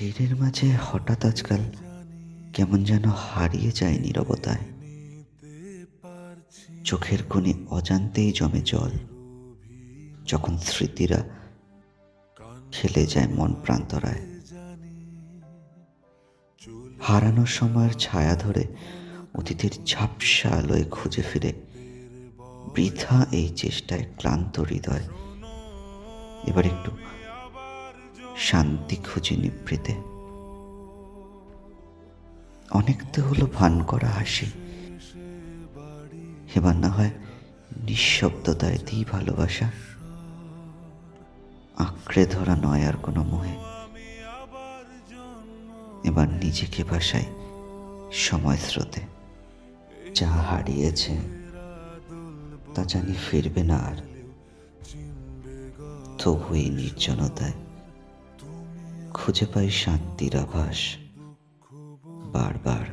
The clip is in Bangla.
ভিড়ের মাঝে হঠাৎ আজকাল কেমন যেন হারিয়ে যায় নীরবতায়। চোখের কোণে অজান্তেই জমে জল, যখন স্মৃতিরা খেলে যায় মন প্রান্তরায়। হারানোর সময়ের ছায়া ধরে অতীতের ঝাপসা আলোয় খুঁজে ফিরে বৃথা এই চেষ্টায় ক্লান্ত হৃদয় এবার একটু শান্তি খুঁজে নিভৃতে। অনেক তো হলো ভান করা হাসি, এবার না হয় নিঃশব্দতায় দিই ভালোবাসা। আঁকড়ে ধরা নয় আর কোনো মোহে, এবার নিজেকে ভাসাই সময় স্রোতে। যা হারিয়েছে তা জানি ফিরবে না আর, তবু এই নির্জনতায় খুঁজে পাই শান্তির আভাস বারবার।